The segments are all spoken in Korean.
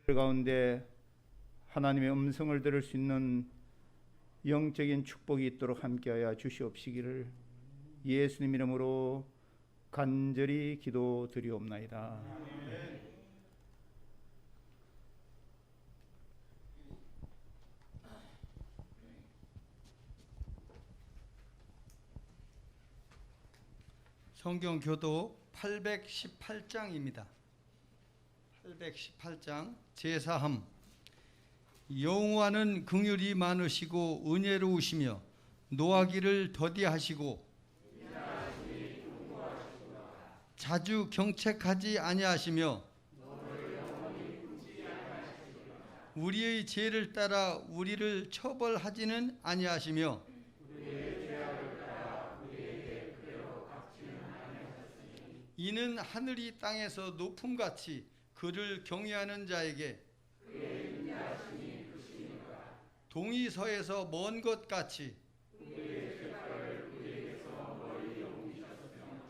가운데 하나님의 음성을 들을 수 있는 영적인 축복이 있도록 함께하여 주시옵시기를 예수님 이름으로 간절히 기도드리옵나이다. 성경 교독 818장입니다. 818장 제사함. 여호와는 긍휼이 많으시고 은혜로우시며 노하기를 더디하시고 자주 경책하지 아니하시며 우리의 죄를 따라 우리를 처벌하지는 아니하시며 이는 하늘이 땅에서 높음같이 그를 경외하는 자에게 동이 서에서 먼 것 같이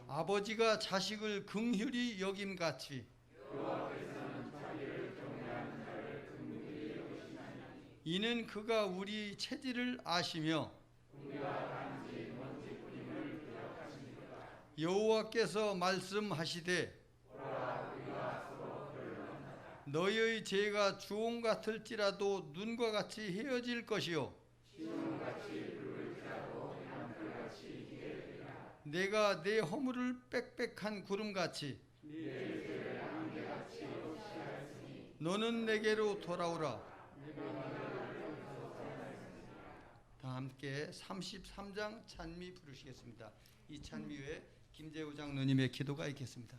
아버지가 자식을 긍휼히 여김같이 이는 그가 우리 체질을 아시며 여호와께서 말씀하시되 너희의 죄가 주홍 같을지라도 눈과 같이 헤어질 것이요 내가 내 허물을 빽빽한 구름같이 너는 내게로 돌아오라. 다 함께 33장 찬미 부르시겠습니다. 이 찬미 후에 김재우 장로님의 기도가 있겠습니다.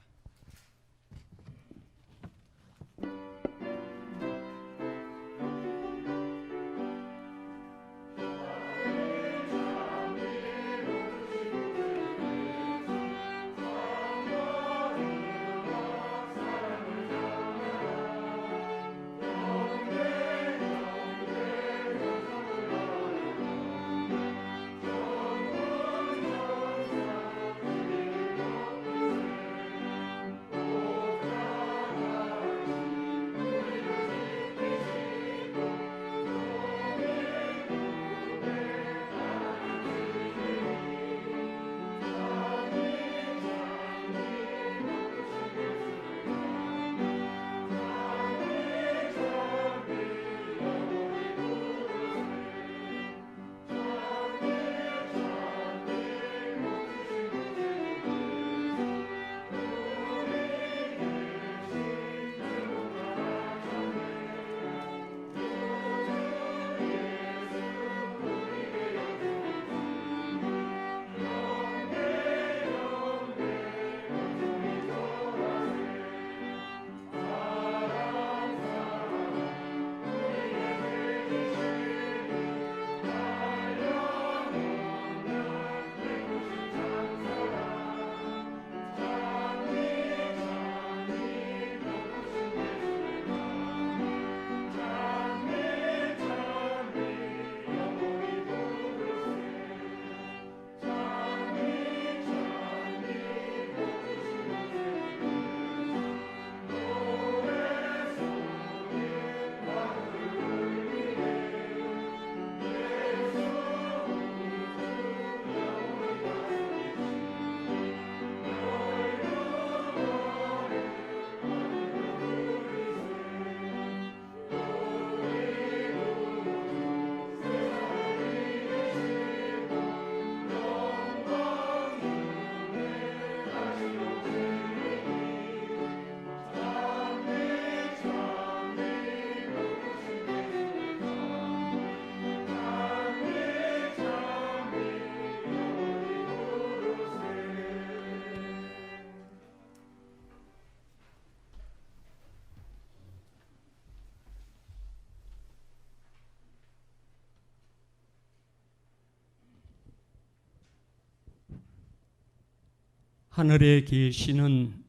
하늘에 계시는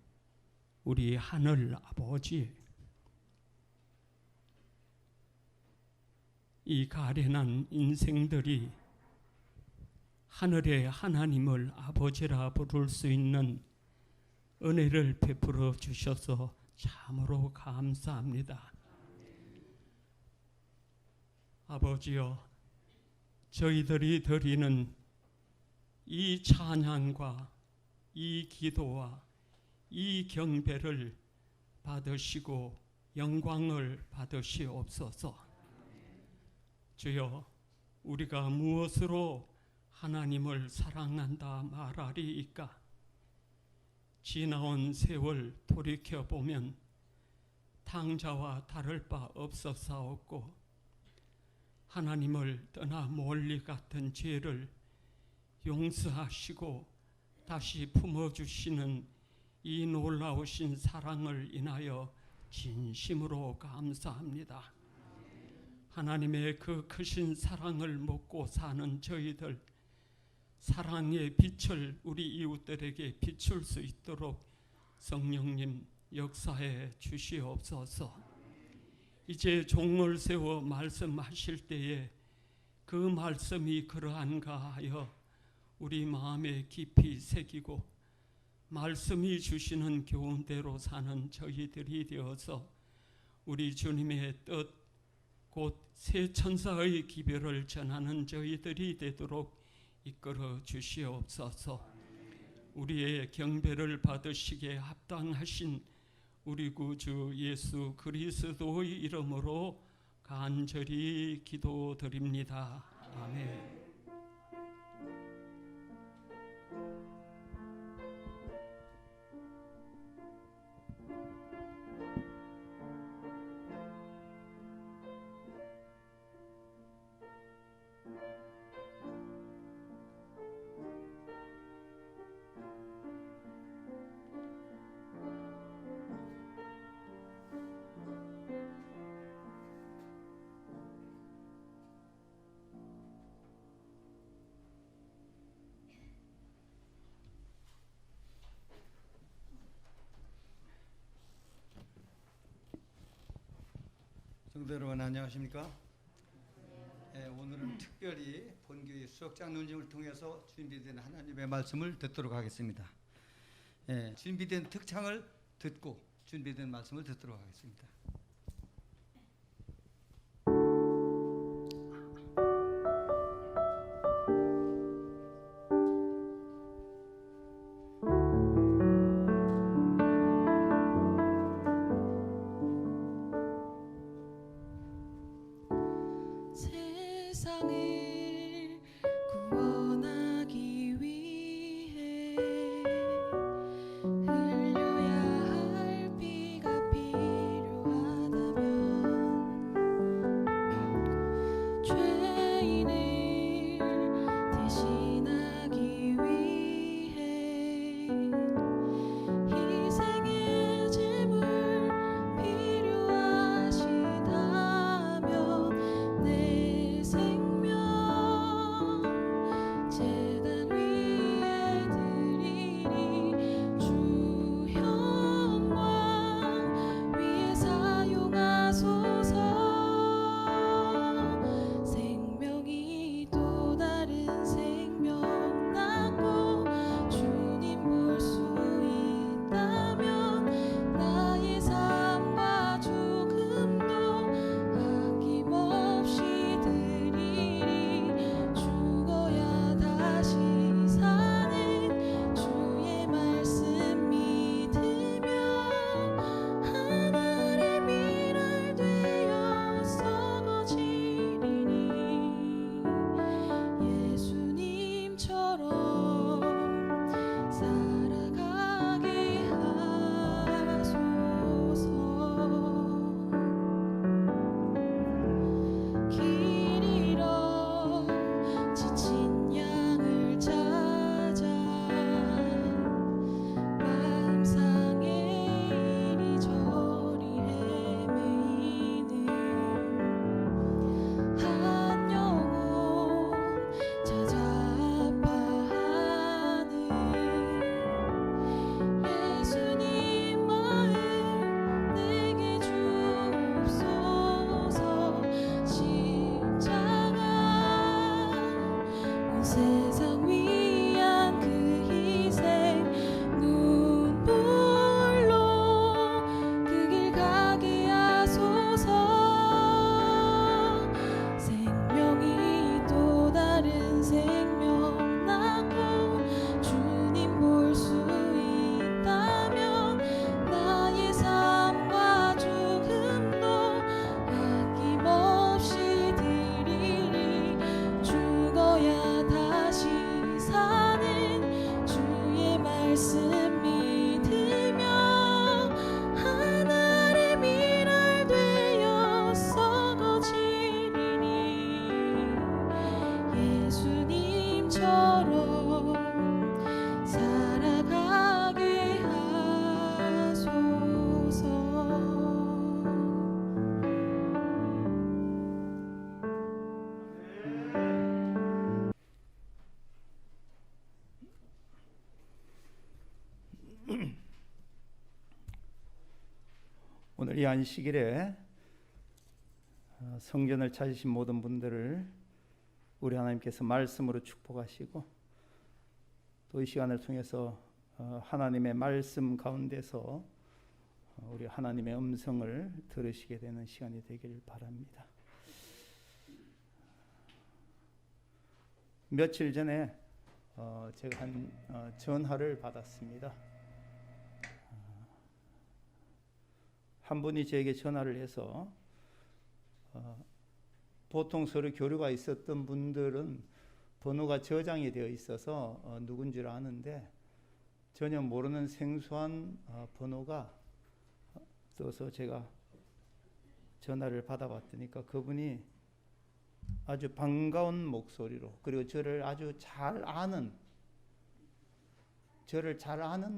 우리 하늘 아버지, 이 가련한 인생들이 하늘의 하나님을 아버지라 부를 수 있는 은혜를 베풀어 주셔서 참으로 감사합니다. 아버지여, 저희들이 드리는 이 찬양과 이 기도와 이 경배를 받으시고 영광을 받으시옵소서. 주여, 우리가 무엇으로 하나님을 사랑한다 말하리이까? 지나온 세월 돌이켜보면 탕자와 다를 바 없었사옵고, 하나님을 떠나 멀리 갔던 죄를 용서하시고 다시 품어주시는 이 놀라우신 사랑을 인하여 진심으로 감사합니다. 하나님의 그 크신 사랑을 먹고 사는 저희들, 사랑의 빛을 우리 이웃들에게 비출 수 있도록 성령님 역사해 주시옵소서. 이제 종을 세워 말씀하실 때에 그 말씀이 그러한가 하여 우리 마음에 깊이 새기고 말씀이 주시는 교훈대로 사는 저희들이 되어서 우리 주님의 뜻, 곧 새 천사의 기별을 전하는 저희들이 되도록 이끌어 주시옵소서. 우리의 경배를 받으시기에 합당하신 우리 구주 예수 그리스도의 이름으로 간절히 기도드립니다. 아멘. 성도 여러분 안녕하십니까? 오늘은 특별히 본교의 수석장 논증을 통해서 준비된 하나님의 말씀을 듣도록 하겠습니다. 준비된 특창을 듣고 준비된 말씀을 듣도록 하겠습니다. 세상을 구원하기 위해 흘려야 할 피가 필요하다면 죄인을 대신하기 위해 희생의 제물 필요하시다면 내 생명 오늘 이 안식일에 성전을 찾으신 모든 분들을 우리 하나님께서 말씀으로 축복하시고 또 이 시간을 통해서 하나님의 말씀 가운데서 우리 하나님의 음성을 들으시게 되는 시간이 되길 바랍니다. 며칠 전에 제가 한 전화를 받았습니다. 한 분이 저에게 전화를 해서 보통 서로 교류가 있었던 분들은 번호가 저장이 되어 있어서 누군 줄 아는데 전혀 모르는 생소한 번호가 떠서 제가 전화를 받아봤더니까 그분이 아주 반가운 목소리로 그리고 저를 잘 아는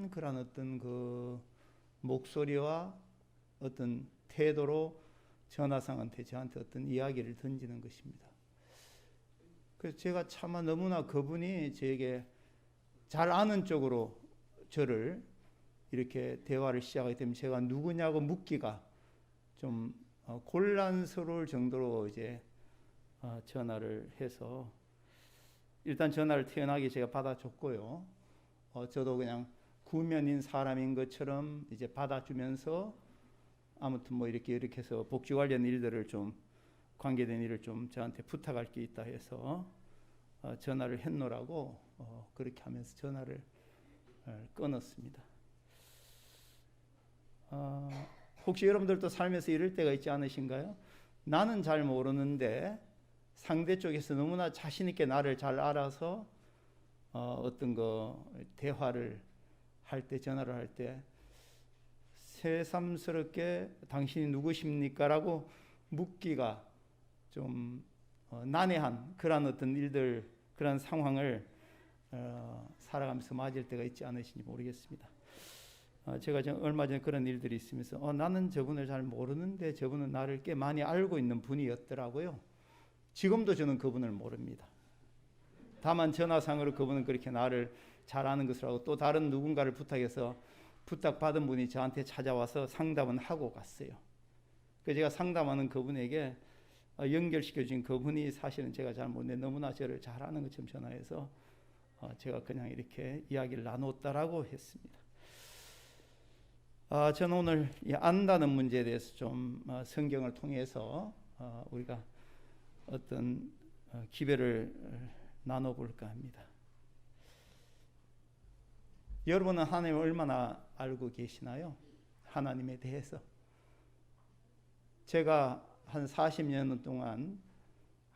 그런 어떤 그 목소리와 어떤 태도로 전화상한테 저한테 어떤 이야기를 던지는 것입니다. 그래서 제가 차마 너무나 그분이 저에게 잘 아는 쪽으로 저를 이렇게 대화를 시작하게 되면 제가 누구냐고 묻기가 좀 곤란스러울 정도로 이제 전화를 해서 일단 전화를 태연하게 제가 받아줬고요. 저도 그냥 구면인 사람인 것처럼 이제 받아주면서 아무튼 뭐 이렇게 해서 복지 관련 일들을 좀 관계된 일을 좀 저한테 부탁할 게 있다 해서 전화를 했노라고 그렇게 하면서 전화를 끊었습니다. 혹시 여러분들도 살면서 이럴 때가 있지 않으신가요? 나는 잘 모르는데 상대 쪽에서 너무나 자신 있게 나를 잘 알아서 어떤 거 대화를 할 때 전화를 할 때 새삼스럽게 당신이 누구십니까? 라고 묻기가 좀 난해한 그런 어떤 일들 그런 상황을 살아가면서 맞을 때가 있지 않으신지 모르겠습니다. 제가 얼마 전에 그런 일들이 있으면서 나는 저분을 잘 모르는데 저분은 나를 꽤 많이 알고 있는 분이었더라고요. 지금도 저는 그분을 모릅니다. 다만 전화상으로 그분은 그렇게 나를 잘 아는 것을 하고 또 다른 누군가를 부탁해서 부탁받은 분이 저한테 찾아와서 상담은 하고 갔어요. 그래서 제가 상담하는 그분에게 연결시켜준 그분이 사실은 제가 잘 모르는데 너무나 저를 잘 아는 것처럼 전화해서 제가 그냥 이렇게 이야기를 나눴다라고 했습니다. 저는 오늘 이 안다는 문제에 대해서 좀 성경을 통해서 우리가 어떤 기별을 나눠볼까 합니다. 여러분은 하나님을 얼마나 알고 계시나요? 하나님에 대해서. 제가 한 40년 동안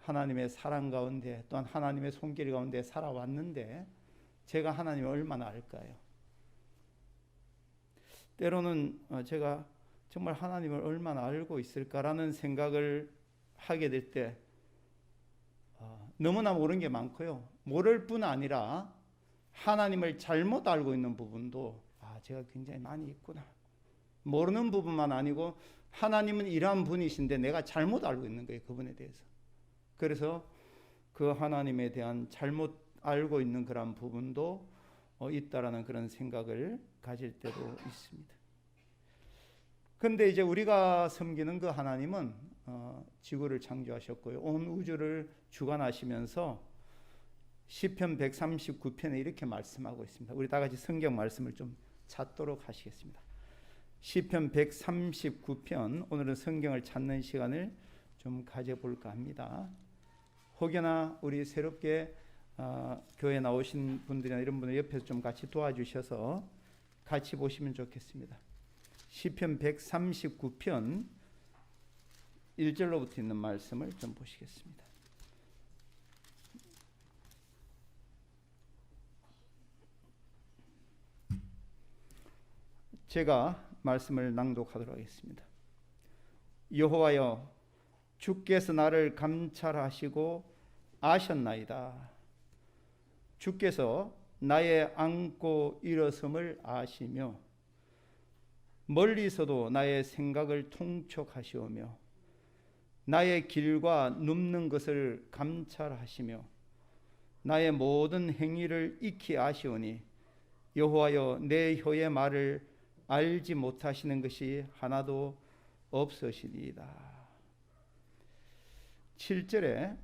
하나님의 사랑 가운데 또한 하나님의 손길 가운데 살아왔는데 제가 하나님을 얼마나 알까요? 때로는 제가 정말 하나님을 얼마나 알고 있을까라는 생각을 하게 될 때 너무나 모르는 게 많고요. 모를 뿐 아니라 하나님을 잘못 알고 있는 부분도 제가 굉장히 많이 있구나. 모르는 부분만 아니고 하나님은 이러한 분이신데 내가 잘못 알고 있는 거예요. 그분에 대해서. 그래서 그 하나님에 대한 잘못 알고 있는 그런 부분도 있다라는 그런 생각을 가질 때도 있습니다. 근데 이제 우리가 섬기는 그 하나님은 지구를 창조하셨고요. 온 우주를 주관하시면서 시편 139편에 이렇게 말씀하고 있습니다. 우리 다 같이 성경 말씀을 좀 찾도록 하시겠습니다. 시편 139편 오늘은 성경을 찾는 시간을 좀 가져볼까 합니다. 혹여나 우리 새롭게 교회에 나오신 분들이나 이런 분들 옆에서 좀 같이 도와주셔서 같이 보시면 좋겠습니다. 시편 139편 1절로부터 있는 말씀을 좀 보시겠습니다. 제가 말씀을 낭독하도록 하겠습니다. 여호와여, 주께서 나를 감찰하시고 아셨나이다. 주께서 나의 앉고 일어섬을 아시며 멀리서도 나의 생각을 통촉하시오며 나의 길과 눕는 것을 감찰하시며 나의 모든 행위를 익히 아시오니 여호와여, 내 혀의 말을 알지 못하시는 것이 하나도 없으시리이다. 7절에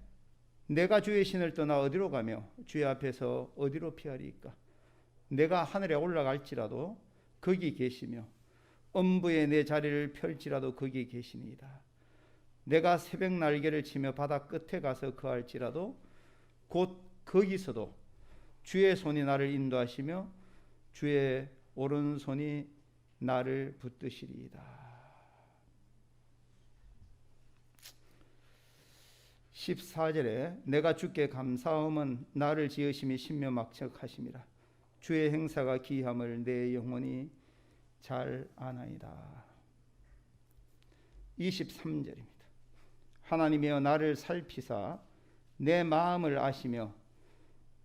내가 주의 신을 떠나 어디로 가며 주의 앞에서 어디로 피하리이까? 내가 하늘에 올라갈지라도 거기 계시며 엄부에 내 자리를 펼지라도 거기 계시니이다. 내가 새벽 날개를 치며 바다 끝에 가서 거할지라도 곧 거기서도 주의 손이 나를 인도하시며 주의 오른손이 나를 붙드시리이다. 14절에 내가 주께 감사함은 나를 지으심이 신묘막측하심이라. 주의 행사가 기이함을 내 영혼이 잘 아나이다. 23절입니다. 하나님이여 나를 살피사 내 마음을 아시며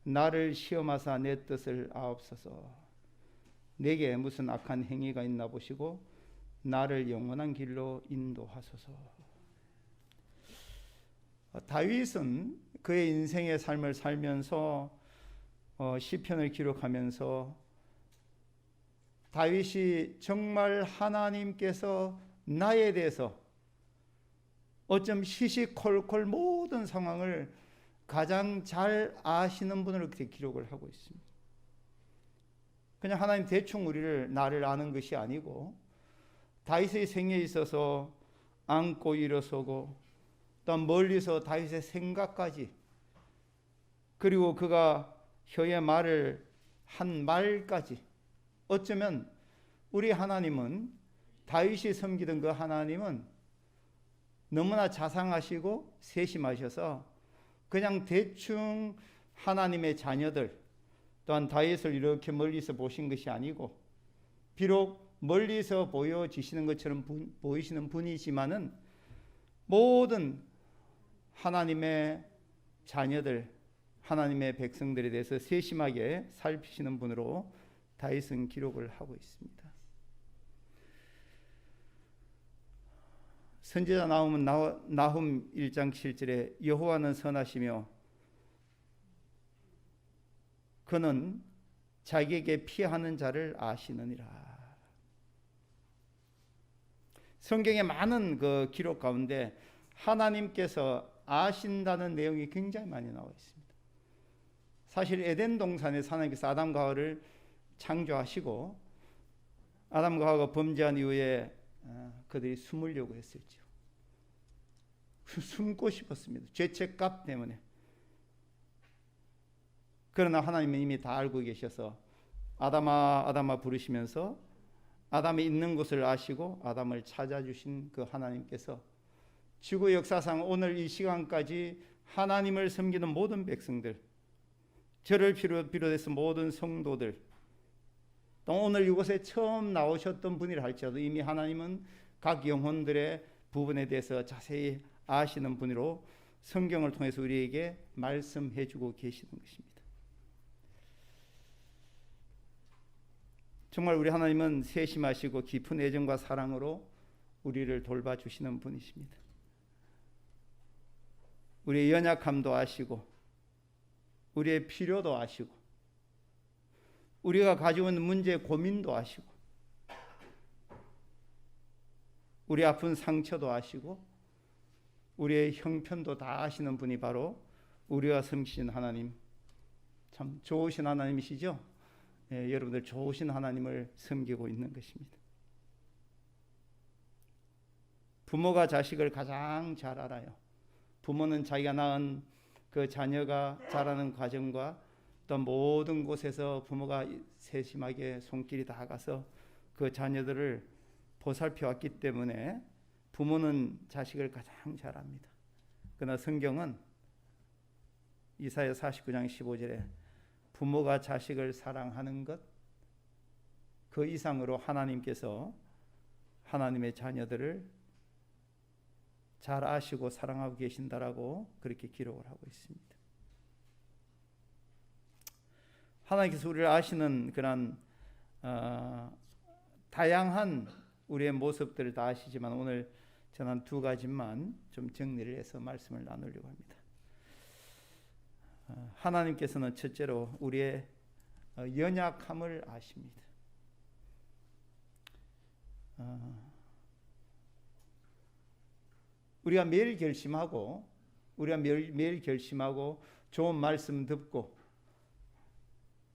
나를 시험하사 내 뜻을 아옵소서. 내게 무슨 악한 행위가 있나 보시고 나를 영원한 길로 인도하소서. 다윗은 그의 인생의 삶을 살면서 시편을 기록하면서 다윗이 정말 하나님께서 나에 대해서 어쩜 시시콜콜 모든 상황을 가장 잘 아시는 분으로 그렇게 기록을 하고 있습니다. 그냥 하나님 대충 나를 아는 것이 아니고 다윗의 생애에 있어서 앉고 일어서고 또 멀리서 다윗의 생각까지 그리고 그가 혀에 말을 한 말까지 어쩌면 우리 하나님은 다윗이 섬기던 그 하나님은 너무나 자상하시고 세심하셔서 그냥 대충 하나님의 자녀들 또한 다윗을 이렇게 멀리서 보신 것이 아니고 비록 멀리서 보여지시는 것처럼 보이시는 분이지만은 모든 하나님의 자녀들 하나님의 백성들에 대해서 세심하게 살피시는 분으로 다윗은 기록을 하고 있습니다. 선지자 나훔은 나훔 1장 7절에 여호와는 선하시며 그는 자기에게 피하는 자를 아시느니라. 성경의 많은 그 기록 가운데 하나님께서 아신다는 내용이 굉장히 많이 나와 있습니다. 사실 에덴 동산에서 하나님께서 아담과 하와를 창조하시고 아담과 하와가 범죄한 이후에 그들이 숨으려고 했었죠. 숨고 싶었습니다. 죄책감 때문에. 그러나 하나님은 이미 다 알고 계셔서 아담아 아담아 부르시면서 아담이 있는 곳을 아시고 아담을 찾아주신 그 하나님께서 지구 역사상 오늘 이 시간까지 하나님을 섬기는 모든 백성들, 저를 비롯해서 모든 성도들, 또 오늘 이곳에 처음 나오셨던 분이라 할지라도 이미 하나님은 각 영혼들의 부분에 대해서 자세히 아시는 분으로 성경을 통해서 우리에게 말씀해 주고 계시는 것입니다. 정말 우리 하나님은 세심하시고 깊은 애정과 사랑으로 우리를 돌봐주시는 분이십니다. 우리의 연약함도 아시고 우리의 필요도 아시고 우리가 가지고 있는 문제 고민도 아시고 우리 아픈 상처도 아시고 우리의 형편도 다 아시는 분이 바로 우리가 섬기신 하나님, 참 좋으신 하나님이시죠? 예, 여러분들 좋으신 하나님을 섬기고 있는 것입니다. 부모가 자식을 가장 잘 알아요. 부모는 자기가 낳은 그 자녀가 자라는 과정과 또 모든 곳에서 부모가 세심하게 손길이 다 가서 그 자녀들을 보살펴 왔기 때문에 부모는 자식을 가장 잘 압니다. 그러나 성경은 이사야 49장 15절에 부모가 자식을 사랑하는 것 그 이상으로 하나님께서 하나님의 자녀들을 잘 아시고 사랑하고 계신다라고 그렇게 기록을 하고 있습니다. 하나님께서 우리를 아시는 그런 다양한 우리의 모습들을 다 아시지만 오늘 저는 두 가지만 좀 정리를 해서 말씀을 나누려고 합니다. 하나님께서는 첫째로 우리의 연약함을 아십니다. 우리가 매일 결심하고 좋은 말씀 듣고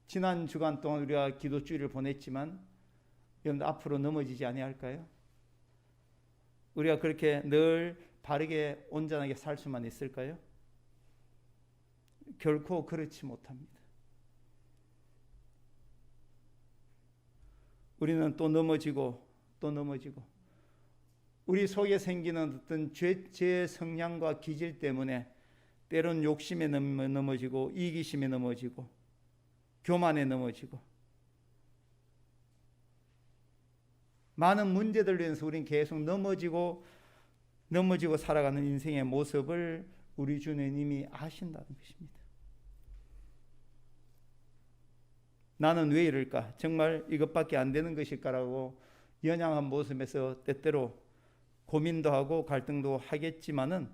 지난 주간 동안 우리가 기도주일을 보냈지만 여러분들 앞으로 넘어지지 아니할까요? 우리가 그렇게 늘 바르게 온전하게 살 수만 있을까요? 결코 그렇지 못합니다. 우리는 또 넘어지고 우리 속에 생기는 어떤 죄의 성향과 기질 때문에 때론 욕심에 넘어지고 이기심에 넘어지고 교만에 넘어지고 많은 문제들로 인해서 우리는 계속 넘어지고 살아가는 인생의 모습을 우리 주님이 아신다는 것입니다. 나는 왜 이럴까? 정말 이것밖에 안 되는 것일까라고 연약한 모습에서 때때로 고민도 하고 갈등도 하겠지만은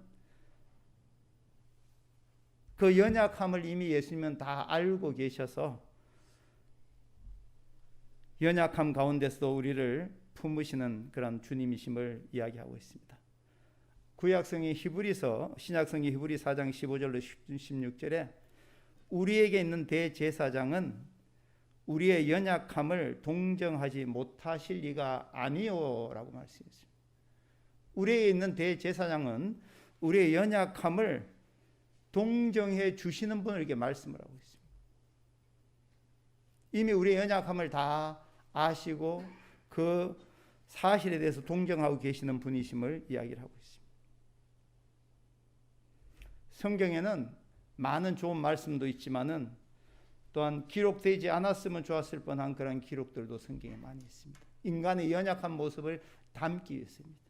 그 연약함을 이미 예수님은 다 알고 계셔서 연약함 가운데서도 우리를 품으시는 그런 주님이심을 이야기하고 있습니다. 구약성의 히브리서, 신약성의 히브리 4장 15절로 16절에 우리에게 있는 대제사장은 우리의 연약함을 동정하지 못하실 리가 아니오라고 말씀했습니다. 우리에게 있는 대제사장은 우리의 연약함을 동정해 주시는 분을 이렇게 말씀을 하고 있습니다. 이미 우리의 연약함을 다 아시고 그 사실에 대해서 동정하고 계시는 분이심을 이야기를 하고 있습니다. 성경에는 많은 좋은 말씀도 있지만은 또한 기록되지 않았으면 좋았을 뻔한 그런 기록들도 성경에 많이 있습니다. 인간의 연약한 모습을 담기 위해서입니다.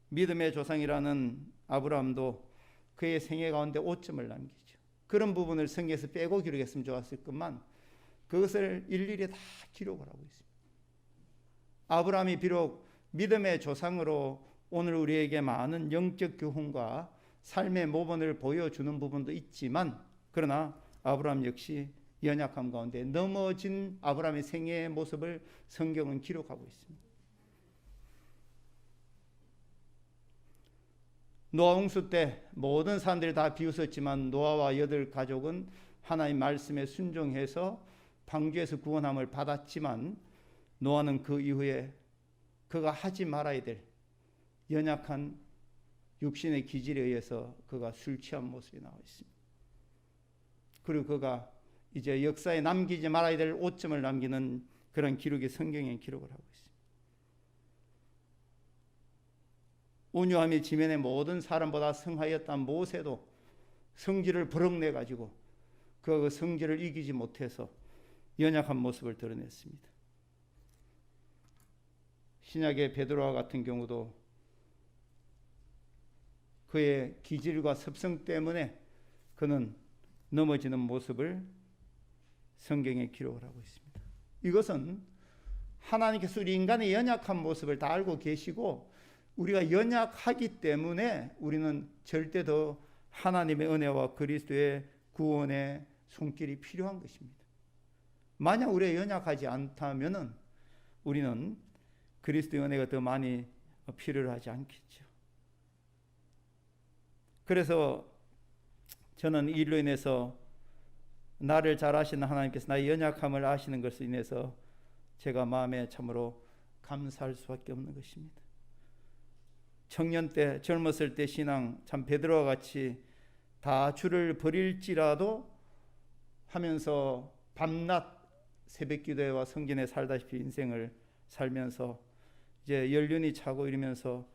믿음의 조상이라는 아브라함도 그의 생애 가운데 오점을 남기죠. 그런 부분을 성경에서 빼고 기록했으면 좋았을 것만 그것을 일일이 다 기록을 하고 있습니다. 아브라함이 비록 믿음의 조상으로 오늘 우리에게 많은 영적 교훈과 삶의 모범을 보여주는 부분도 있지만 그러나 아브라함 역시 연약함 가운데 넘어진 아브라함의 생애의 모습을 성경은 기록하고 있습니다. 노아 홍수 때 모든 사람들이 다 비웃었지만 노아와 8가족은 하나님 말씀에 순종해서 방주에서 구원함을 받았지만 노아는 그 이후에 그가 하지 말아야 될 연약한 육신의 기질에 의해서 그가 술 취한 모습이 나와 있습니다. 그리고 그가 이제 역사에 남기지 말아야 될 오점을 남기는 그런 기록이 성경에 기록을 하고 있습니다. 온유함이 지면의 모든 사람보다 성하였던 모세도 성질을 버럭내 가지고 그 성질을 이기지 못해서 연약한 모습을 드러냈습니다. 신약의 베드로와 같은 경우도 그의 기질과 습성 때문에 그는 넘어지는 모습을 성경에 기록을 하고 있습니다. 이것은 하나님께서 우리 인간의 연약한 모습을 다 알고 계시고 우리가 연약하기 때문에 우리는 절대 더 하나님의 은혜와 그리스도의 구원의 손길이 필요한 것입니다. 만약 우리가 연약하지 않다면 우리는 그리스도의 은혜가 더 많이 필요하지 않겠죠. 그래서 저는 이 일로 인해서 나를 잘 아시는 하나님께서 나의 연약함을 아시는 것으로 인해서 제가 마음에 참으로 감사할 수밖에 없는 것입니다. 청년 때 젊었을 때 신앙 참 베드로와 같이 다 주를 버릴지라도 하면서 밤낮 새벽 기도회와 성전에 살다시피 인생을 살면서 이제 연륜이 차고 이러면서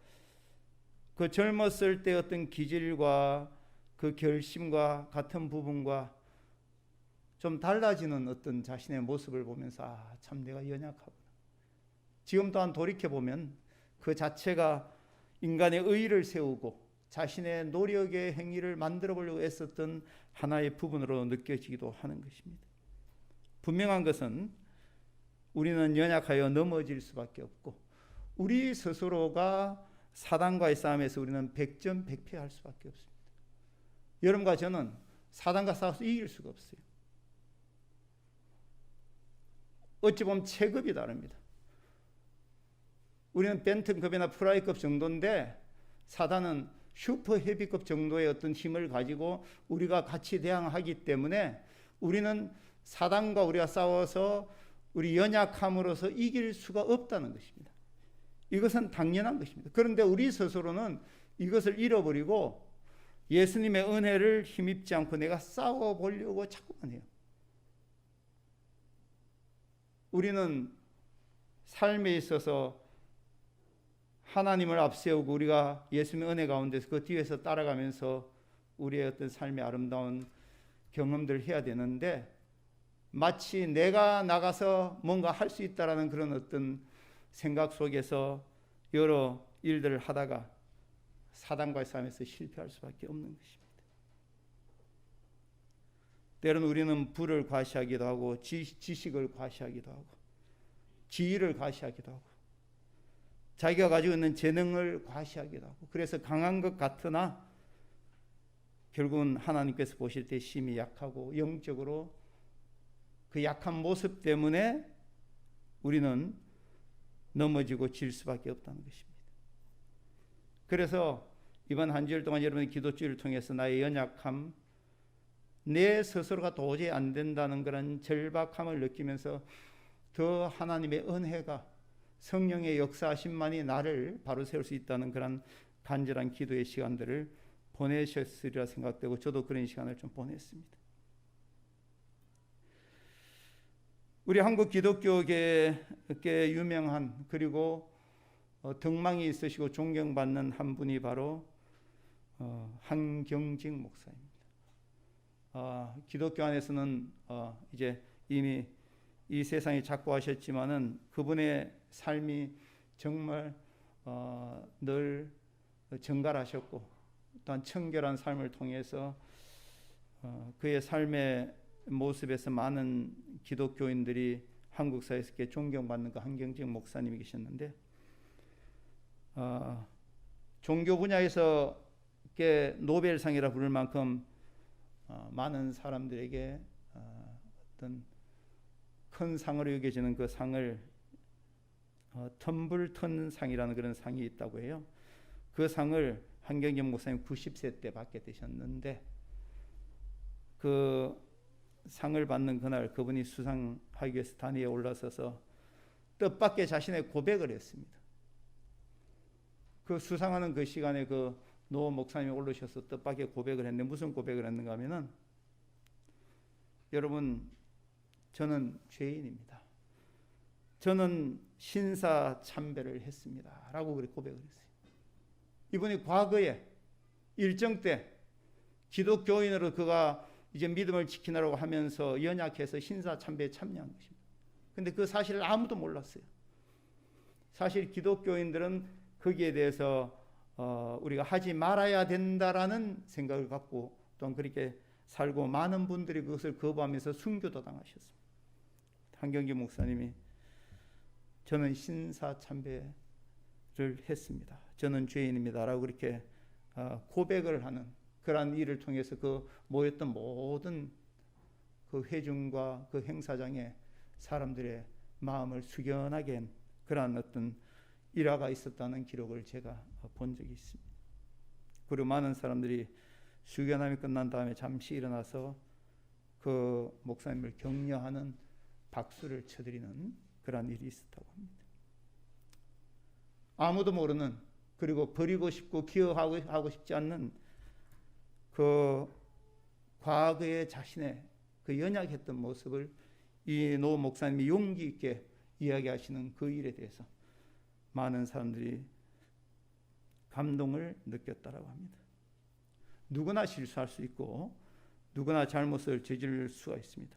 그 젊었을 때 어떤 기질과 그 결심과 같은 부분과 좀 달라지는 어떤 자신의 모습을 보면서 참 내가 연약하구나. 지금 또한 돌이켜보면 그 자체가 인간의 의의를 세우고 자신의 노력의 행위를 만들어 보려고 애썼던 하나의 부분으로 느껴지기도 하는 것입니다. 분명한 것은 우리는 연약하여 넘어질 수밖에 없고 우리 스스로가 사단과의 싸움에서 우리는 100점 100패할 수밖에 없습니다. 여러분과 저는 사단과 싸워서 이길 수가 없어요. 어찌 보면 체급이 다릅니다. 우리는 벤튼급이나 프라이급 정도인데 사단은 슈퍼 헤비급 정도의 어떤 힘을 가지고 우리가 같이 대항하기 때문에 우리는 사단과 우리가 싸워서 우리 연약함으로써 이길 수가 없다는 것입니다. 이것은 당연한 것입니다. 그런데 우리 스스로는 이것을 잃어버리고 예수님의 은혜를 힘입지 않고 내가 싸워보려고 자꾸만 해요. 우리는 삶에 있어서 하나님을 앞세우고 우리가 예수님의 은혜 가운데서 그 뒤에서 따라가면서 우리의 어떤 삶의 아름다운 경험들을 해야 되는데 마치 내가 나가서 뭔가 할 수 있다라는 그런 어떤 생각 속에서 여러 일들을 하다가 사단과의 싸움에서 실패할 수밖에 없는 것입니다. 때로는 우리는 부를 과시하기도 하고 지식을 과시하기도 하고 지위를 과시하기도 하고 자기가 가지고 있는 재능을 과시하기도 하고 그래서 강한 것 같으나 결국은 하나님께서 보실 때 심히 약하고 영적으로 그 약한 모습 때문에 우리는 넘어지고 질 수밖에 없다는 것입니다. 그래서 이번 한 주일 동안 여러분의 기도주의를 통해서 나의 연약함, 내 스스로가 도저히 안 된다는 그런 절박함을 느끼면서 더 하나님의 은혜가 성령의 역사하심만이 나를 바로 세울 수 있다는 그런 간절한 기도의 시간들을 보내셨으리라 생각되고 저도 그런 시간을 좀 보냈습니다. 우리 한국 기독교계에 유명한 그리고 덕망이 있으시고 존경받는 한 분이 바로 한경직 목사입니다. 기독교 안에서는 이제 이미 이 세상에 작고하셨지만은 그분의 삶이 정말 늘 정갈하셨고 또한 청결한 삶을 통해서 그의 삶의 모습에서 많은 기독교인들이 한국 사회에서 존경받는 그 한경직 목사님이 계셨는데 종교 분야에서 노벨상이라 부를 만큼 많은 사람들에게 어떤 큰 상으로 여겨지는 그 상을 텀블턴 상이라는 그런 상이 있다고 해요. 그 상을 한경직 목사님 90세 때 받게 되셨는데 그 상을 받는 그날 그분이 수상하기 위해서 단위에 올라서서 뜻밖의 자신의 고백을 했습니다. 그 수상하는 그 시간에 그 노 목사님이 올르셔서 뜻밖의 고백을 했는데 무슨 고백을 했는가 하면은 여러분 저는 죄인입니다. 저는 신사참배를 했습니다. 라고 그렇게 고백을 했어요. 이분이 과거에 일정 때 기독교인으로 그가 이제 믿음을 지키느라고 하면서 연약해서 신사참배에 참여한 것입니다. 근데 그 사실을 아무도 몰랐어요. 사실 기독교인들은 거기에 대해서 우리가 하지 말아야 된다라는 생각을 갖고 또한 그렇게 살고 많은 분들이 그것을 거부하면서 순교도 당하셨습니다. 한경직 목사님이 저는 신사참배를 했습니다. 저는 죄인입니다라고 그렇게 고백을 하는 그러한 일을 통해서 그 모였던 모든 그 회중과 그 행사장에 사람들의 마음을 숙연하게 한 그러한 어떤 일화가 있었다는 기록을 제가 본 적이 있습니다. 그리고 많은 사람들이 숙연함이 끝난 다음에 잠시 일어나서 그 목사님을 격려하는 박수를 쳐드리는 그러한 일이 있었다고 합니다. 아무도 모르는 그리고 버리고 싶고 기억하고 싶지 않는 그 과거의 자신의 그 연약했던 모습을 이 노 목사님이 용기 있게 이야기하시는 그 일에 대해서 많은 사람들이 감동을 느꼈다라고 합니다. 누구나 실수할 수 있고 누구나 잘못을 저지를 수가 있습니다.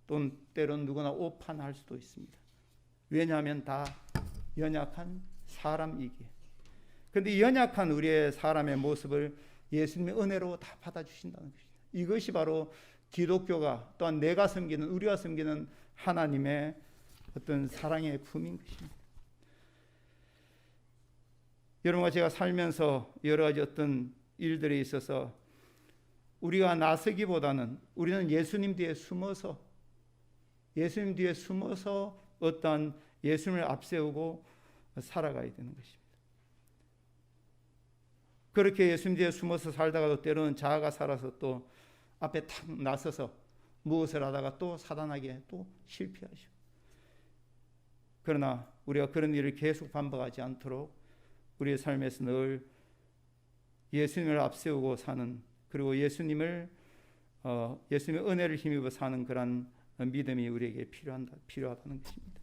또는 때로는 누구나 오판할 수도 있습니다. 왜냐하면 다 연약한 사람이기에. 그런데 연약한 우리의 사람의 모습을 예수님의 은혜로 다 받아주신다는 것입니다. 이것이 바로 기독교가 또한 내가 섬기는 우리가 섬기는 하나님의 어떤 사랑의 품인 것입니다. 여러분과 제가 살면서 여러 가지 어떤 일들에 있어서 우리가 나서기보다는 우리는 예수님 뒤에 숨어서 어떠한 예수님을 앞세우고 살아가야 되는 것입니다. 그렇게 예수님 뒤에 숨어서 살다가도 때로는 자아가 살아서 또 앞에 탁 나서서 무엇을 하다가 또 사단에게 또 실패하죠. 그러나 우리가 그런 일을 계속 반복하지 않도록 우리의 삶에서 늘 예수님을 앞세우고 사는, 그리고 예수님의 은혜를 힘입어 사는 그런 믿음이 우리에게 필요하다는 것입니다.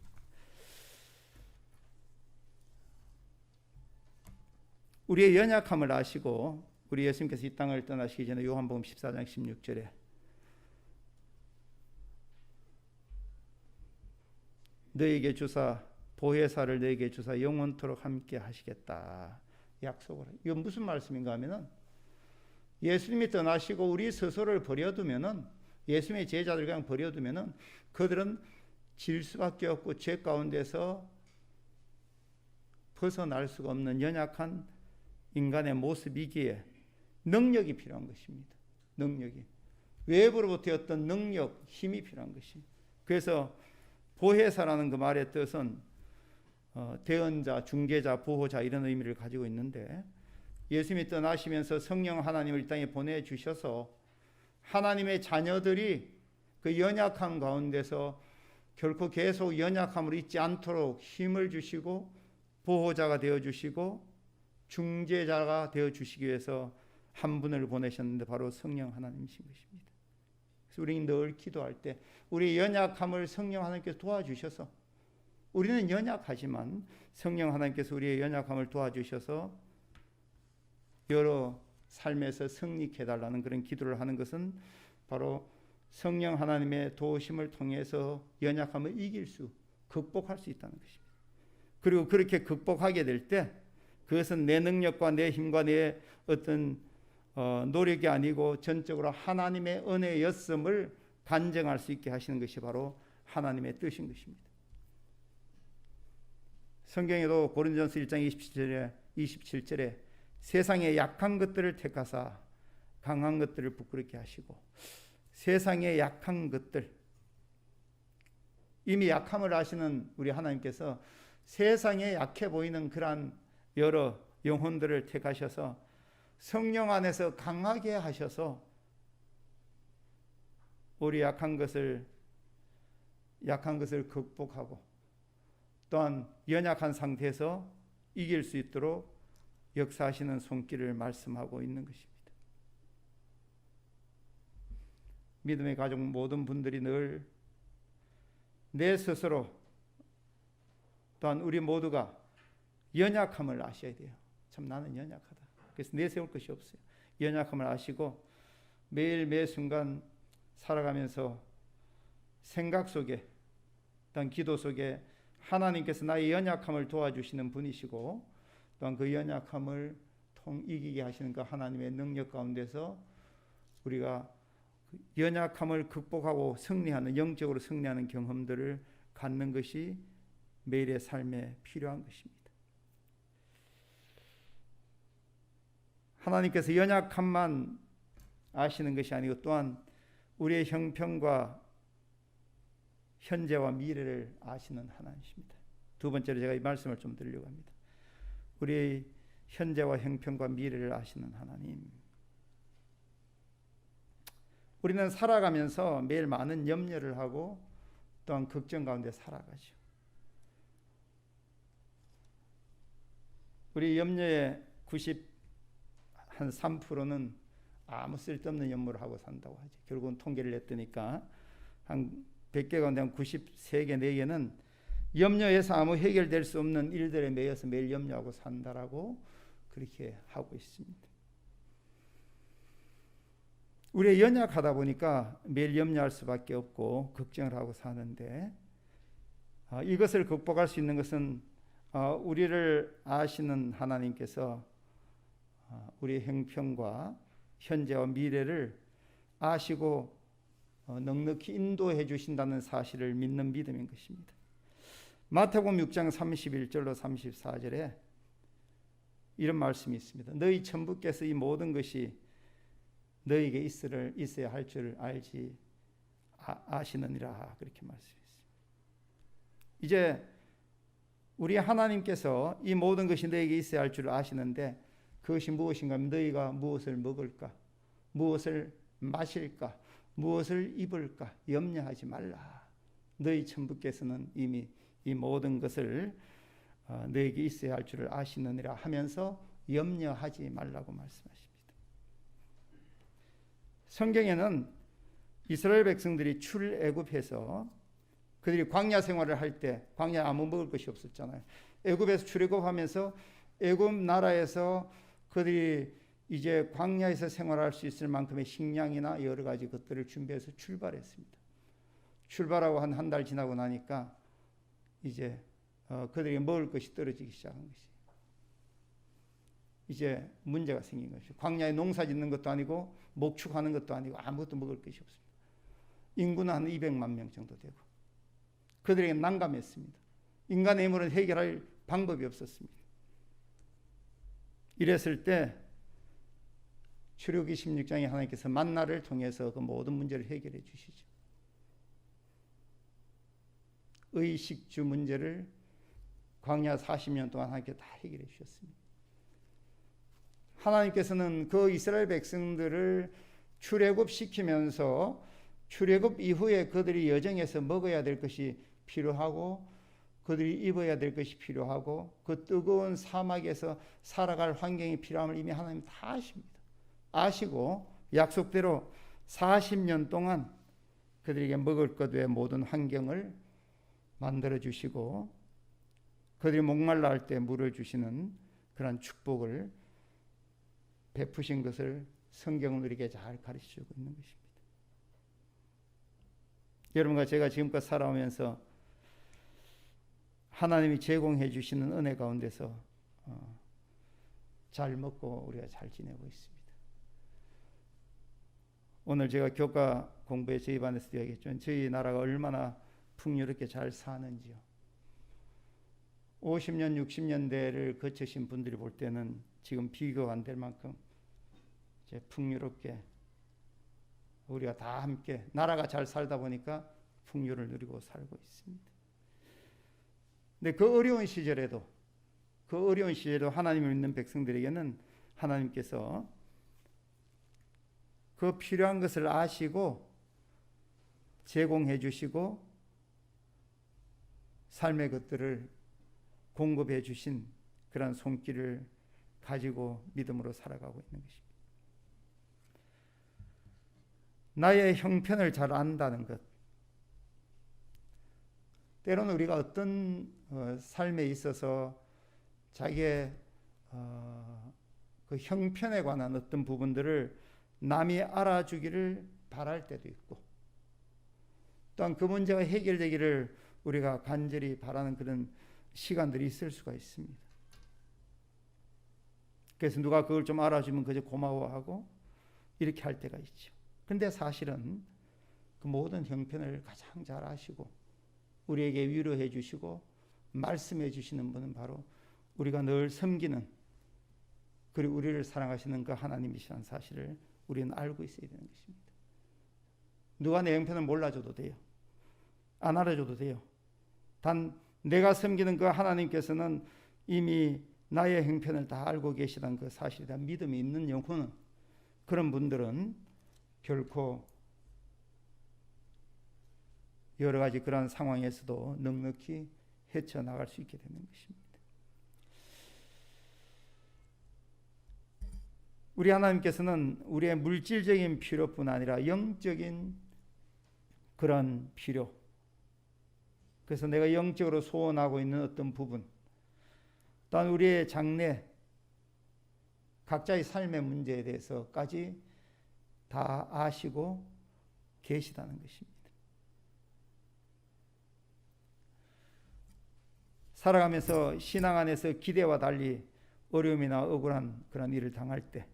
우리의 연약함을 아시고 우리 예수님께서 이 땅을 떠나시기 전에 요한복음 14장 16절에 너에게 주사 보혜사를 너에게 주사 영원토록 함께 하시겠다 약속을 해요. 이건 무슨 말씀인가 하면은 예수님이 떠나시고 우리 스스로를 버려두면은, 예수님의 제자들 그냥 버려두면은 그들은 질 수밖에 없고 죄 가운데서 벗어날 수가 없는 연약한 인간의 모습이기에 능력이 필요한 것입니다. 능력이. 외부로부터 어떤 능력, 힘이 필요한 것입니다. 그래서 보혜사라는 그 말의 뜻은 대언자, 중개자, 보호자 이런 의미를 가지고 있는데, 예수님이 떠나시면서 성령 하나님을 이 땅에 보내주셔서 하나님의 자녀들이 그 연약함 가운데서 결코 계속 연약함을 잊지 않도록 힘을 주시고 보호자가 되어주시고 중재자가 되어주시기 위해서 한 분을 보내셨는데 바로 성령 하나님이신 것입니다. 그래서 우리는 늘 기도할 때 우리의 연약함을 성령 하나님께서 도와주셔서, 우리는 연약하지만 성령 하나님께서 우리의 연약함을 도와주셔서 여러 삶에서 승리케 해달라는 그런 기도를 하는 것은 바로 성령 하나님의 도우심을 통해서 연약함을 극복할 수 있다는 것입니다. 그리고 그렇게 극복하게 될 때 그것은 내 능력과 내 힘과 내 어떤 노력이 아니고 전적으로 하나님의 은혜였음을 간증할 수 있게 하시는 것이 바로 하나님의 뜻인 것입니다. 성경에도 고린도전서 1장 27절에 세상의 약한 것들을 택하사 강한 것들을 부끄럽게 하시고, 세상의 약한 것들, 이미 약함을 아시는 우리 하나님께서 세상에 약해 보이는 그러한 여러 영혼들을 택하셔서 성령 안에서 강하게 하셔서 우리 약한 것을 극복하고 또한 연약한 상태에서 이길 수 있도록 역사하시는 손길을 말씀하고 있는 것입니다. 믿음의 가족 모든 분들이 늘 내 스스로 또한 우리 모두가 연약함을 아셔야 돼요. 참 나는 연약하다. 그래서 내세울 것이 없어요. 연약함을 아시고 매일 매 순간 살아가면서 생각 속에 또한 기도 속에 하나님께서 나의 연약함을 도와주시는 분이시고 또한 그 연약함을 이기게 하시는 그 하나님의 능력 가운데서 우리가 연약함을 극복하고 승리하는, 영적으로 승리하는 경험들을 갖는 것이 매일의 삶에 필요한 것입니다. 하나님께서 연약함만 아시는 것이 아니고 또한 우리의 형편과 현재와 미래를 아시는 하나님이십니다. 두 번째로 제가 이 말씀을 좀 드리려고 합니다. 우리의 현재와 형편과 미래를 아시는 하나님. 우리는 살아가면서 매일 많은 염려를 하고 또한 걱정 가운데 살아가죠. 우리 염려의 93%는 아무 쓸데없는 염려를 하고 산다고 하죠. 결국은 통계를 냈더니까 한 100개 가운데 한 93개, 4개는 염려해서 아무 해결될 수 없는 일들에 매여서 매일 염려하고 산다라고 그렇게 하고 있습니다. 우리가 연약하다 보니까 매일 염려할 수밖에 없고 걱정을 하고 사는데, 이것을 극복할 수 있는 것은 우리를 아시는 하나님께서 우리의 형편과 현재와 미래를 아시고 넉넉히 인도해 주신다는 사실을 믿는 믿음인 것입니다. 마태복음 6장 31절로 34절에 이런 말씀이 있습니다. 너희 천부께서 이 모든 것이 너희에게 있어야 할 줄 알지 아시느니라, 그렇게 말씀했습니다. 이제 우리 하나님께서 이 모든 것이 너에게 있어야 할 줄 아시는데 그것이 무엇인가 하면 너희가 무엇을 먹을까, 무엇을 마실까, 무엇을 입을까 염려하지 말라. 너희 천부께서는 이미 이 모든 것을 너에게 있어야 할 줄을 아시느니라 하면서 염려하지 말라고 말씀하십니다. 성경에는 이스라엘 백성들이 출애굽해서 그들이 광야 생활을 할 때 광야에 아무 먹을 것이 없었잖아요. 애굽에서 출애굽하면서 애굽 나라에서 그들이 이제 광야에서 생활할 수 있을 만큼의 식량이나 여러 가지 것들을 준비해서 출발했습니다. 출발하고 한 달 지나고 나니까 이제 그들이 먹을 것이 떨어지기 시작한 것이 이제 문제가 생긴 것이죠. 광야에 농사 짓는 것도 아니고 목축하는 것도 아니고 아무것도 먹을 것이 없습니다. 인구는 한 200만 명 정도 되고 그들에게 난감했습니다. 인간의 힘으로는 해결할 방법이 없었습니다. 이랬을 때 출애굽기 16장에 하나님께서 만나를 통해서 그 모든 문제를 해결해 주시죠. 의식주 문제를 광야 40년 동안 하나님께 다 해결해 주셨습니다. 하나님께서는 그 이스라엘 백성들을 출애굽시키면서 출애굽 이후에 그들이 여정에서 먹어야 될 것이 필요하고 그들이 입어야 될 것이 필요하고 그 뜨거운 사막에서 살아갈 환경이 필요함을 이미 하나님 다 아십니다. 아시고 약속대로 40년 동안 그들에게 먹을 것 외에 모든 환경을 만들어 주시고 그들이 목말라 할 때 물을 주시는 그런 축복을 베푸신 것을 성경은 우리에게 잘 가르쳐주고 있는 것입니다. 여러분과 제가 지금껏 살아오면서 하나님이 제공해 주시는 은혜 가운데서 잘 먹고 우리가 잘 지내고 있습니다. 오늘 제가 교과 공부에 저희 반에서도 이야기했죠. 저희 나라가 얼마나 풍요롭게 잘 사는지요. 50년, 60년대를 거치신 분들이 볼 때는 지금 비교가 안 될 만큼 이제 풍요롭게 우리가 다 함께 나라가 잘 살다 보니까 풍요를 누리고 살고 있습니다. 근데 그 어려운 시절에도 하나님을 믿는 백성들에게는 하나님께서 그 필요한 것을 아시고 제공해 주시고 삶의 것들을 공급해 주신 그런 손길을 가지고 믿음으로 살아가고 있는 것입니다. 나의 형편을 잘 안다는 것. 때로는 우리가 어떤 삶에 있어서 자기의 그 형편에 관한 어떤 부분들을 남이 알아주기를 바랄 때도 있고 또한 그 문제가 해결되기를 우리가 간절히 바라는 그런 시간들이 있을 수가 있습니다. 그래서 누가 그걸 좀 알아주면 그저 고마워하고 이렇게 할 때가 있죠. 근데 사실은 그 모든 형편을 가장 잘 아시고 우리에게 위로해 주시고 말씀해 주시는 분은 바로 우리가 늘 섬기는 그리고 우리를 사랑하시는 그 하나님이시라는 사실을 우리는 알고 있어야 되는 것입니다. 누가 내 형편을 몰라줘도 돼요. 안 알아줘도 돼요. 단 내가 섬기는 그 하나님께서는 이미 나의 형편을 다 알고 계시다는 그 사실에 대한 믿음이 있는 영혼은 그런 분들은 결코 여러 가지 그런 상황에서도 넉넉히 헤쳐나갈 수 있게 되는 것입니다. 우리 하나님께서는 우리의 물질적인 필요뿐 아니라 영적인 그런 필요, 그래서 내가 영적으로 소원하고 있는 어떤 부분, 또한 우리의 장래, 각자의 삶의 문제에 대해서까지 다 아시고 계시다는 것입니다. 살아가면서 신앙 안에서 기대와 달리 어려움이나 억울한 그런 일을 당할 때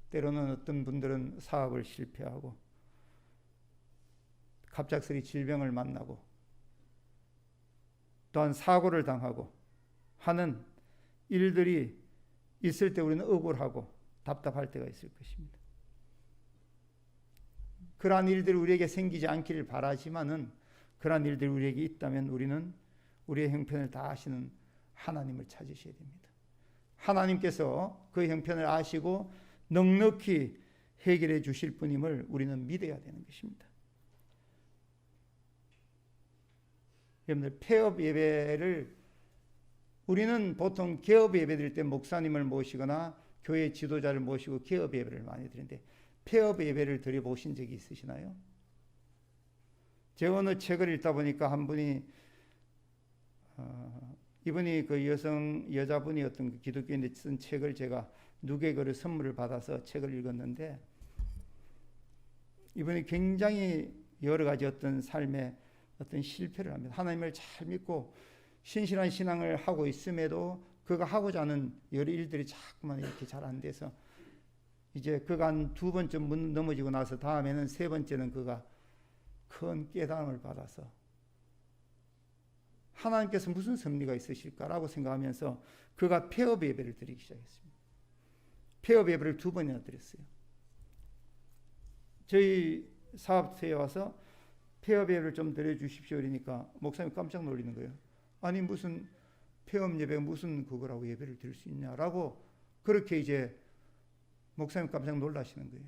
때로는 어떤 분들은 사업을 실패하고 갑작스레 질병을 만나고 또한 사고를 당하고 하는 일들이 있을 때 우리는 억울하고 답답할 때가 있을 것입니다. 그러한 일들이 우리에게 생기지 않기를 바라지만은 그러한 일들이 우리에게 있다면 우리는 우리의 형편을 다 아시는 하나님을 찾으셔야 됩니다. 하나님께서 그 형편을 아시고 넉넉히 해결해 주실 분임을 우리는 믿어야 되는 것입니다. 여러분들, 폐업 예배를 우리는 보통 개업 예배 드릴 때 목사님을 모시거나 교회 지도자를 모시고 개업 예배를 많이 드리는데 폐업 예배를 드려보신 적이 있으시나요? 제가 어느 책을 읽다 보니까 한 분이 이분이 그 여자분이 어떤 그 기독교인데 쓴 책을 제가 누계거를 선물을 받아서 책을 읽었는데 이분이 굉장히 여러 가지 어떤 삶의 어떤 실패를 합니다. 하나님을 잘 믿고 신실한 신앙을 하고 있음에도 그가 하고자 하는 여러 일들이 자꾸만 이렇게 잘 안 돼서 이제 그가 한 2번쯤 넘어지고 나서 다음에는 3번째는 그가 큰 깨달음을 받아서 하나님께서 무슨 섭리가 있으실까라고 생각하면서 그가 폐업 예배를 드리기 시작했습니다. 폐업 예배를 2번이나 드렸어요. 저희 사업소에 와서 폐업 예배를 좀 드려주십시오 그러니까 목사님 깜짝 놀리는 거예요. 아니 무슨 폐업 예배가 무슨 그거라고 예배를 드릴 수 있냐라고 그렇게 이제 목사님 깜짝 놀라시는 거예요.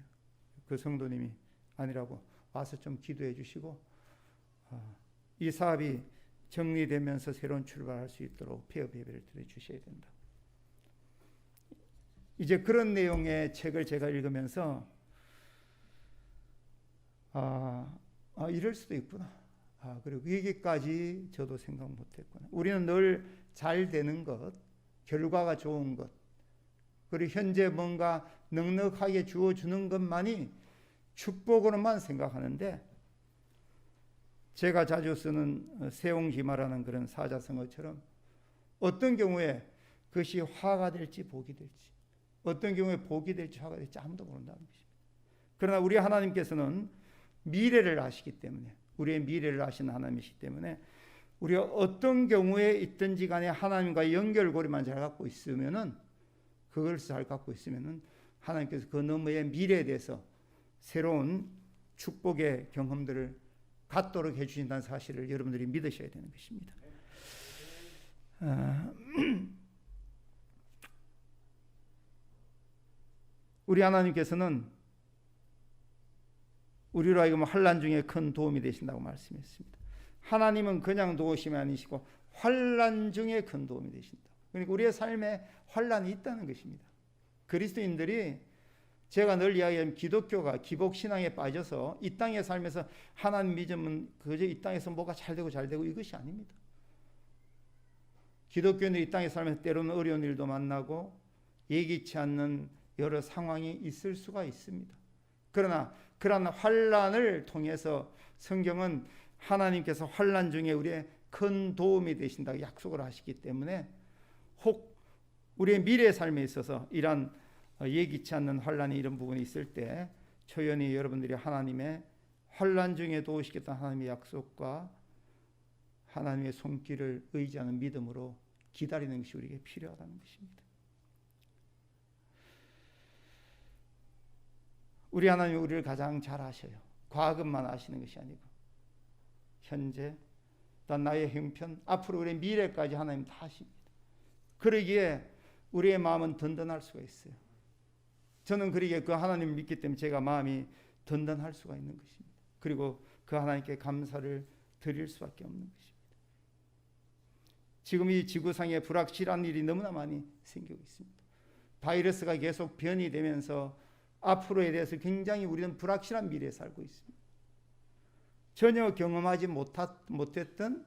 그 성도님이 아니라고 와서 좀 기도해 주시고 이 사업이 정리되면서 새로운 출발할 수 있도록 폐업 예배를 드려주셔야 된다. 이제 그런 내용의 책을 제가 읽으면서 이럴 수도 있구나. 그리고 여기까지 저도 생각 못했구나. 우리는 늘 잘 되는 것, 결과가 좋은 것, 그리고 현재 뭔가 넉넉하게 주어주는 것만이 축복으로만 생각하는데 제가 자주 쓰는 세옹지마라는 그런 사자성어처럼 어떤 경우에 그것이 화가 될지 복이 될지 어떤 경우에 복이 될지 화가 될지 아무도 모른다는 것입니다. 그러나 우리 하나님께서는 미래를 아시기 때문에 우리의 미래를 아시는 하나님이시기 때문에 우리가 어떤 경우에 있든지 간에 하나님과 연결고리만 잘 갖고 있으면은 그걸 잘 갖고 있으면은 하나님께서 그 너머의 미래에 대해서 새로운 축복의 경험들을 갖도록 해주신다는 사실을 여러분들이 믿으셔야 되는 것입니다. 우리 하나님께서는 우리로 하여금 환난 중에 큰 도움이 되신다고 말씀했습니다. 하나님은 그냥 도우심이 아니시고 환난 중에 큰 도움이 되신다. 그러니까 우리의 삶에 환난이 있다는 것입니다. 그리스도인들이 제가 늘 이야기하는 기독교가 기복신앙에 빠져서 이 땅에 살면서 하나님 믿으면 그저 이 땅에서 뭐가 잘 되고 이것이 아닙니다. 기독교인들이 이 땅에 살면서 때로는 어려운 일도 만나고 예기치 않는 여러 상황이 있을 수가 있습니다. 그러나 그러한 환난을 통해서 성경은 하나님께서 환난 중에 우리의 큰 도움이 되신다고 약속을 하시기 때문에 혹 우리의 미래의 삶에 있어서 이러한 예기치 않는 환난이 이런 부분이 있을 때 초연히 여러분들이 하나님의 환난 중에 도우시겠다는 하나님의 약속과 하나님의 손길을 의지하는 믿음으로 기다리는 것이 우리에게 필요하다는 것입니다. 우리 하나님이 우리를 가장 잘 아셔요. 과거만 아시는 것이 아니고 현재, 또 나의 형편, 앞으로 우리의 미래까지 하나님 다 아십니다. 그러기에 우리의 마음은 든든할 수가 있어요. 저는 그러기에 그 하나님을 믿기 때문에 제가 마음이 든든할 수가 있는 것입니다. 그리고 그 하나님께 감사를 드릴 수밖에 없는 것입니다. 지금 이 지구상에 불확실한 일이 너무나 많이 생기고 있습니다. 바이러스가 계속 변이 되면서 앞으로에 대해서 굉장히 우리는 불확실한 미래에 살고 있습니다. 전혀 경험하지 못했던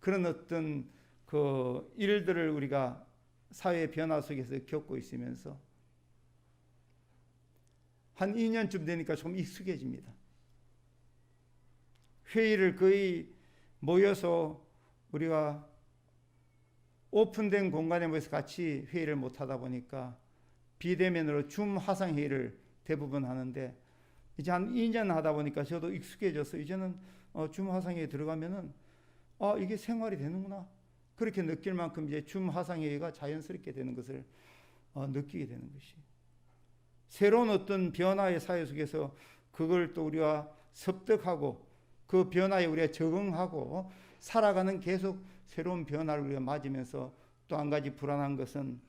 그런 어떤 그 일들을 우리가 사회의 변화 속에서 겪고 있으면서 한 2년쯤 되니까 좀 익숙해집니다. 회의를 거의 모여서 우리가 오픈된 공간에 모여서 같이 회의를 못 하다 보니까 비대면으로 줌 화상 회의를 대부분 하는데 이제 한 2년 하다 보니까 저도 익숙해져서 이제는 줌 화상회에 들어가면은 이게 생활이 되는구나 그렇게 느낄 만큼 이제 줌 화상회의가 자연스럽게 되는 것을 느끼게 되는 것이 새로운 어떤 변화의 사회 속에서 그걸 또 우리가 습득하고 그 변화에 우리가 적응하고 살아가는 계속 새로운 변화를 우리가 맞으면서 또 한 가지 불안한 것은,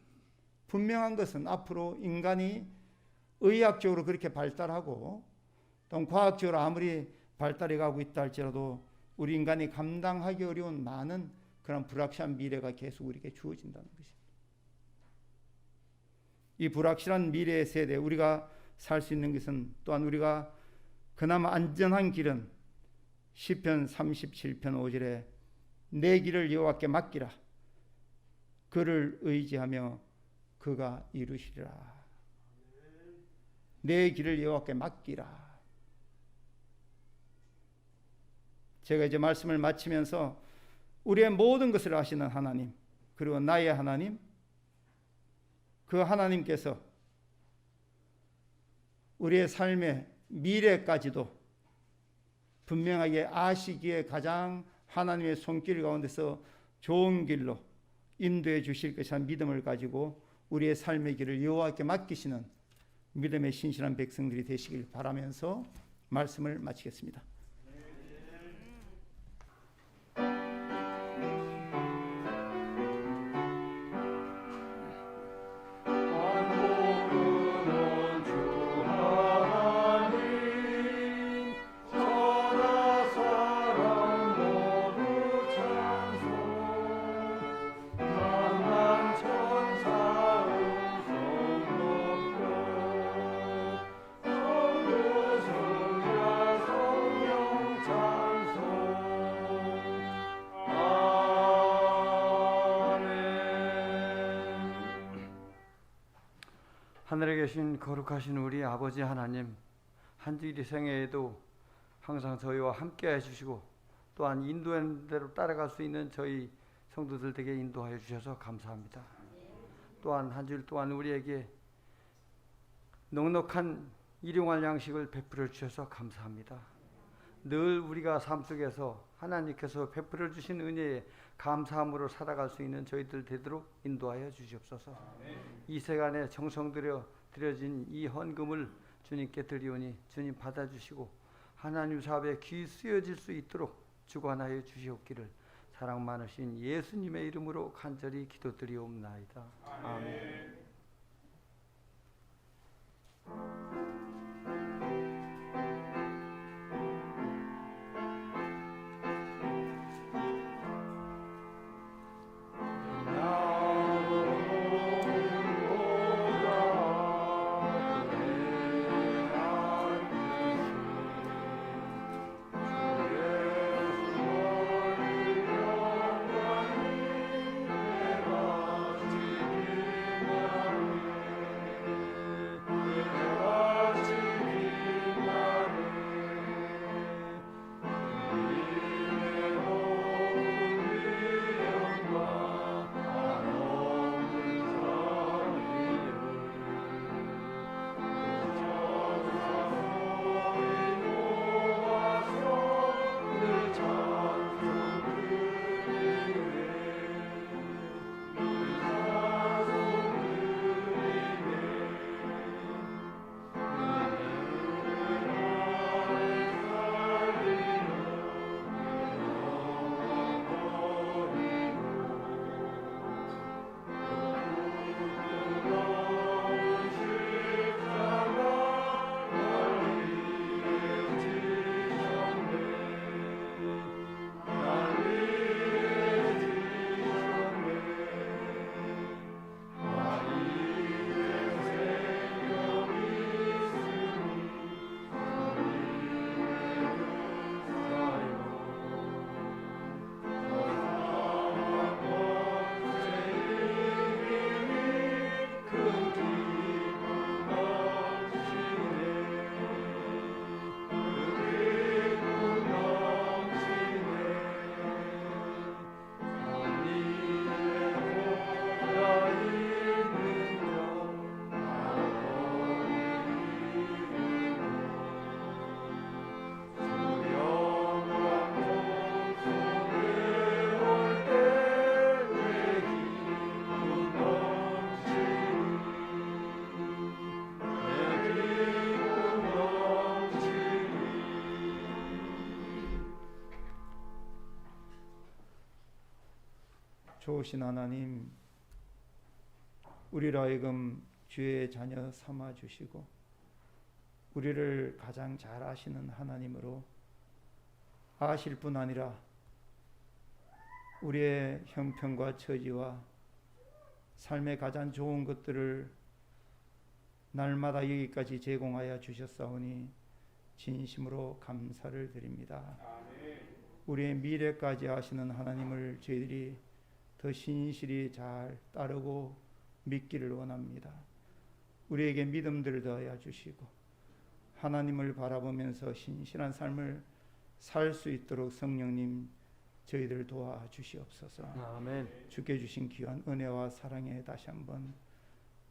분명한 것은 앞으로 인간이 의학적으로 그렇게 발달하고 또 과학적으로 아무리 발달해 가고 있다 할지라도 우리 인간이 감당하기 어려운 많은 그런 불확실한 미래가 계속 우리에게 주어진다는 것입니다. 이 불확실한 미래의 세대에 우리가 살 수 있는 것은, 또한 우리가 그나마 안전한 길은 시편 37편 5절에 내 길을 여호와께 맡기라. 그를 의지하며 그가 이루시리라. 내 길을 여호와께 맡기라. 제가 이제 말씀을 마치면서 우리의 모든 것을 아시는 하나님, 그리고 나의 하나님, 그 하나님께서 우리의 삶의 미래까지도 분명하게 아시기에 가장 하나님의 손길 가운데서 좋은 길로 인도해 주실 것이라는 믿음을 가지고 우리의 삶의 길을 여호와께 맡기시는 믿음의 신실한 백성들이 되시길 바라면서 말씀을 마치겠습니다. 하늘에 계신 거룩하신 우리 아버지 하나님, 한 주일의 생애에도 항상 저희와 함께 해주시고 또한 인도하는 대로 따라갈 수 있는 저희 성도들에게 인도하여 주셔서 감사합니다. 또한 한 주일 동안 우리에게 넉넉한 일용할 양식을 베풀어 주셔서 감사합니다. 늘 우리가 삶 속에서 하나님께서 베풀어 주신 은혜에 감사함으로 살아갈 수 있는 저희들 되도록 인도하여 주시옵소서. 이 시간에 정성 들여 드려진 이 헌금을 주님께 드리오니 주님 받아주시고 하나님 사업에 귀 쓰여질 수 있도록 주관하여 주시옵기를 사랑 많으신 예수님의 이름으로 간절히 기도드리옵나이다. 아멘. 자비로우신 하나님, 우리로 하여금 주의 자녀 삼아 주시고 우리를 가장 잘 아시는 하나님으로 아실 뿐 아니라 우리의 형편과 처지와 삶의 가장 좋은 것들을 날마다 여기까지 제공하여 주셨사오니 진심으로 감사를 드립니다. 우리의 미래까지 아시는 하나님을 저희들이 더 신실히 잘 따르고 믿기를 원합니다. 우리에게 믿음들을 더하여 주시고 하나님을 바라보면서 신실한 삶을 살 수 있도록 성령님 저희들 도와주시옵소서. 아멘. 주께 주신 귀한 은혜와 사랑에 다시 한번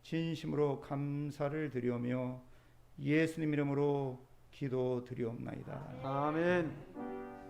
진심으로 감사를 드리오며 예수님 이름으로 기도드리옵나이다. 아멘.